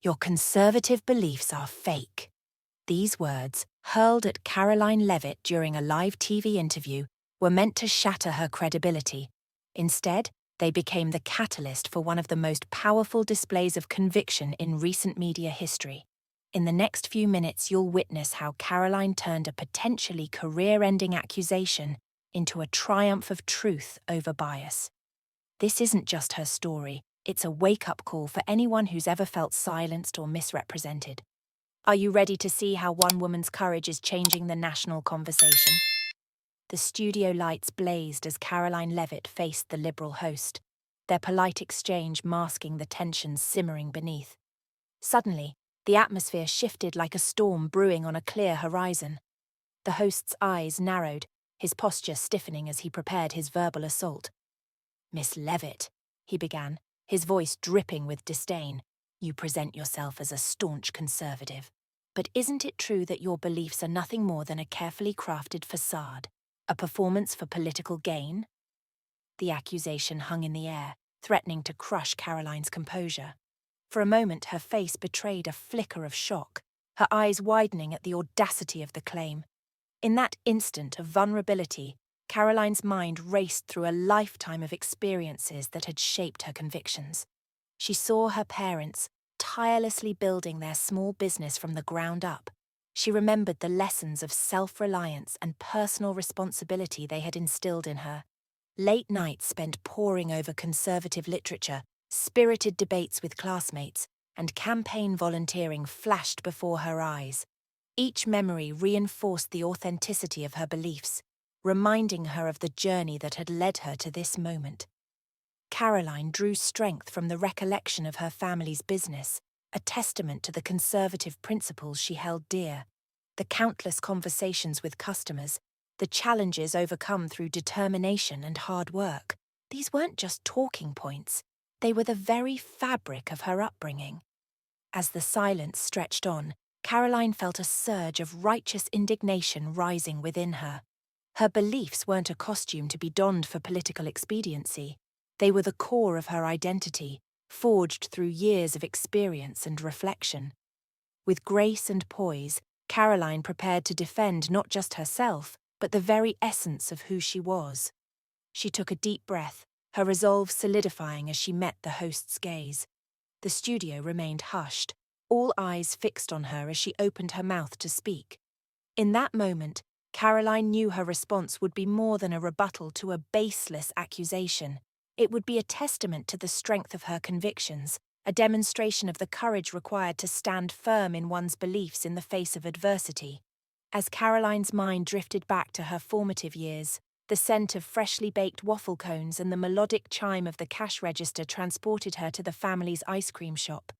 Your conservative beliefs are fake. These words, hurled at Karoline Leavitt during a live TV interview, were meant to shatter her credibility. Instead, they became the catalyst for one of the most powerful displays of conviction in recent media history. In the next few minutes, you'll witness how Karoline turned a potentially career-ending accusation into a triumph of truth over bias. This isn't just her story, it's a wake-up call for anyone who's ever felt silenced or misrepresented. Are you ready to see how one woman's courage is changing the national conversation? The studio lights blazed as Karoline Leavitt faced the Liberal host, their polite exchange masking the tensions simmering beneath. Suddenly, the atmosphere shifted like a storm brewing on a clear horizon. The host's eyes narrowed, his posture stiffening as he prepared his verbal assault. "Miss Leavitt," he began, his voice dripping with disdain, "you present yourself as a staunch conservative. But isn't it true that your beliefs are nothing more than a carefully crafted facade? A performance for political gain?" The accusation hung in the air, threatening to crush Karoline's composure. For a moment, her face betrayed a flicker of shock, her eyes widening at the audacity of the claim. In that instant of vulnerability, Karoline's mind raced through a lifetime of experiences that had shaped her convictions. She saw her parents tirelessly building their small business from the ground up. She remembered the lessons of self-reliance and personal responsibility they had instilled in her. Late nights spent poring over conservative literature, spirited debates with classmates, and campaign volunteering flashed before her eyes. Each memory reinforced the authenticity of her beliefs, reminding her of the journey that had led her to this moment. Karoline drew strength from the recollection of her family's business, a testament to the conservative principles she held dear. The countless conversations with customers, the challenges overcome through determination and hard work, these weren't just talking points, they were the very fabric of her upbringing. As the silence stretched on, Karoline felt a surge of righteous indignation rising within her. Her beliefs weren't a costume to be donned for political expediency. They were the core of her identity, forged through years of experience and reflection. With grace and poise, Karoline prepared to defend not just herself, but the very essence of who she was. She took a deep breath, her resolve solidifying as she met the host's gaze. The studio remained hushed, all eyes fixed on her as she opened her mouth to speak. In that moment, Karoline knew her response would be more than a rebuttal to a baseless accusation. It would be a testament to the strength of her convictions, a demonstration of the courage required to stand firm in one's beliefs in the face of adversity. As Karoline's mind drifted back to her formative years, the scent of freshly baked waffle cones and the melodic chime of the cash register transported her to the family's ice cream shop.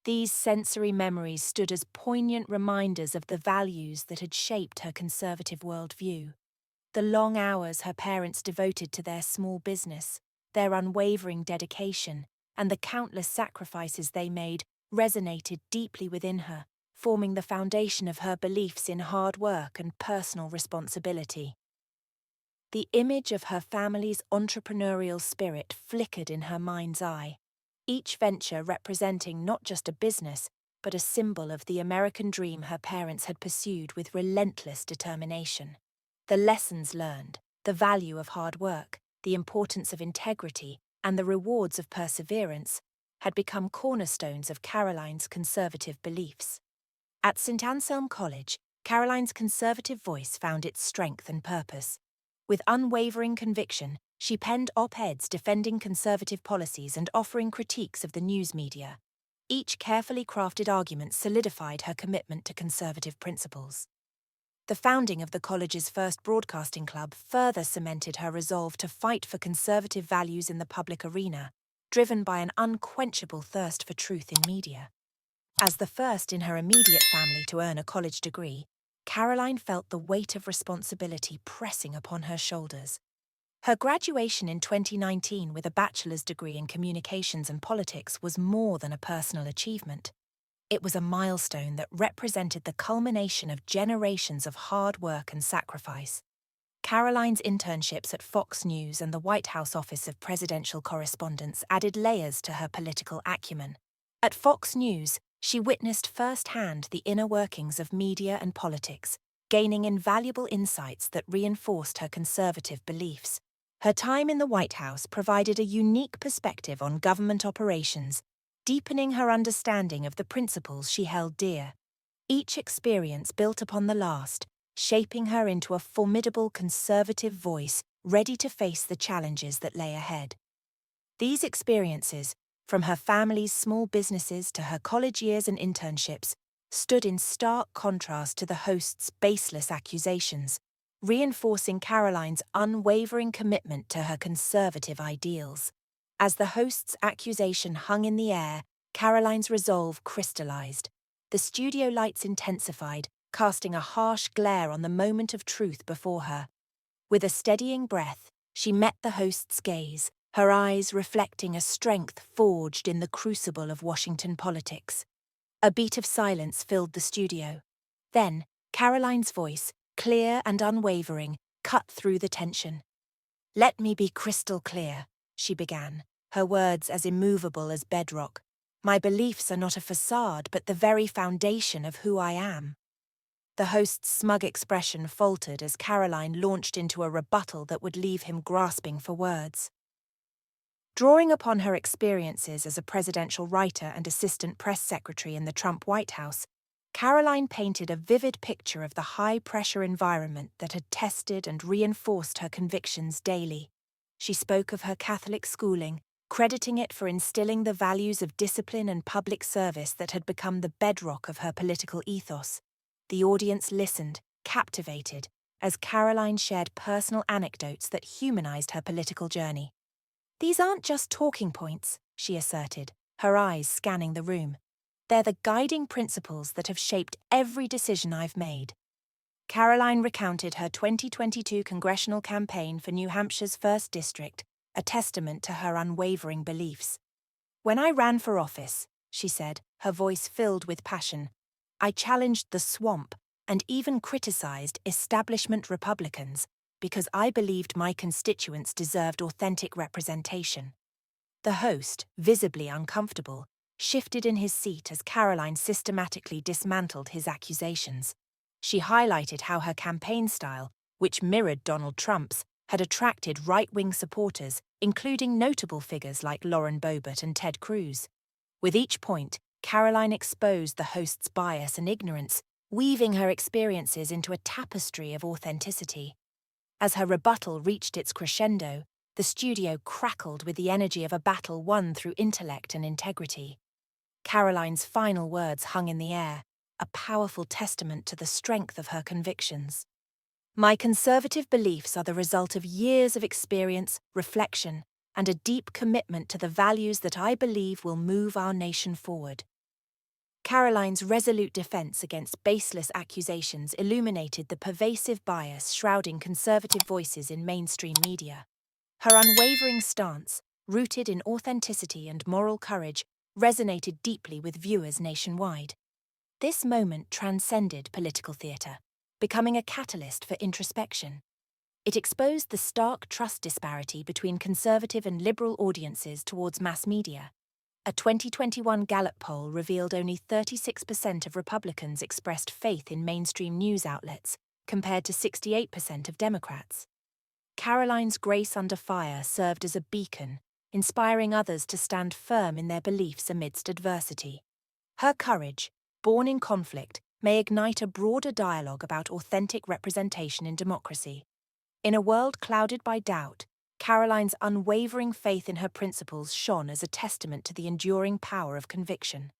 These sensory memories stood as poignant reminders of the values that had shaped her conservative worldview. The long hours her parents devoted to their small business, their unwavering dedication, and the countless sacrifices they made resonated deeply within her, forming the foundation of her beliefs in hard work and personal responsibility. The image of her family's entrepreneurial spirit flickered in her mind's eye, each venture representing not just a business, but a symbol of the American dream her parents had pursued with relentless determination. The lessons learned, the value of hard work, the importance of integrity, and the rewards of perseverance had become cornerstones of Karoline's conservative beliefs. At St. Anselm College, Karoline's conservative voice found its strength and purpose. With unwavering conviction, she penned op-eds defending conservative policies and offering critiques of the news media. Each carefully crafted argument solidified her commitment to conservative principles. The founding of the college's first broadcasting club further cemented her resolve to fight for conservative values in the public arena, driven by an unquenchable thirst for truth in media. As the first in her immediate family to earn a college degree, Karoline felt the weight of responsibility pressing upon her shoulders. Her graduation in 2019 with a bachelor's degree in communications and politics was more than a personal achievement. It was a milestone that represented the culmination of generations of hard work and sacrifice. Karoline's internships at Fox News and the White House Office of Presidential Correspondence added layers to her political acumen. At Fox News, She witnessed firsthand the inner workings of media and politics, gaining invaluable insights that reinforced her conservative beliefs. Her time in the White House provided a unique perspective on government operations, deepening her understanding of the principles she held dear. Each experience built upon the last, shaping her into a formidable conservative voice ready to face the challenges that lay ahead. These experiences, from her family's small businesses to her college years and internships, stood in stark contrast to the host's baseless accusations, reinforcing Karoline's unwavering commitment to her conservative ideals. As the host's accusation hung in the air, Karoline's resolve crystallized. The studio lights intensified, casting a harsh glare on the moment of truth before her. With a steadying breath, she met the host's gaze, her eyes reflecting a strength forged in the crucible of Washington politics. A beat of silence filled the studio. Then, Karoline's voice, clear and unwavering, cut through the tension. "Let me be crystal clear," she began, her words as immovable as bedrock. "My beliefs are not a facade, but the very foundation of who I am." The host's smug expression faltered as Karoline launched into a rebuttal that would leave him grasping for words. Drawing upon her experiences as a presidential writer and assistant press secretary in the Trump White House, Karoline painted a vivid picture of the high-pressure environment that had tested and reinforced her convictions daily. She spoke of her Catholic schooling, crediting it for instilling the values of discipline and public service that had become the bedrock of her political ethos. The audience listened, captivated, as Karoline shared personal anecdotes that humanized her political journey. "These aren't just talking points," she asserted, her eyes scanning the room. "They're the guiding principles that have shaped every decision I've made." Karoline recounted her 2022 congressional campaign for New Hampshire's 1st District, a testament to her unwavering beliefs. "When I ran for office," she said, her voice filled with passion, "I challenged the swamp and even criticized establishment Republicans because I believed my constituents deserved authentic representation." The host, visibly uncomfortable, shifted in his seat as Karoline systematically dismantled his accusations. She highlighted how her campaign style, which mirrored Donald Trump's, had attracted right-wing supporters, including notable figures like Lauren Boebert and Ted Cruz. With each point, Karoline exposed the host's bias and ignorance, weaving her experiences into a tapestry of authenticity. As her rebuttal reached its crescendo, the studio crackled with the energy of a battle won through intellect and integrity. Karoline's final words hung in the air, a powerful testament to the strength of her convictions. "My conservative beliefs are the result of years of experience, reflection, and a deep commitment to the values that I believe will move our nation forward." Karoline's resolute defense against baseless accusations illuminated the pervasive bias shrouding conservative voices in mainstream media. Her unwavering stance, rooted in authenticity and moral courage, resonated deeply with viewers nationwide. This moment transcended political theatre, becoming a catalyst for introspection. It exposed the stark trust disparity between conservative and liberal audiences towards mass media. A 2021 Gallup poll revealed only 36% of Republicans expressed faith in mainstream news outlets, compared to 68% of Democrats. Karoline's grace under fire served as a beacon, inspiring others to stand firm in their beliefs amidst adversity. Her courage, born in conflict, may ignite a broader dialogue about authentic representation in democracy. In a world clouded by doubt, Karoline's unwavering faith in her principles shone as a testament to the enduring power of conviction.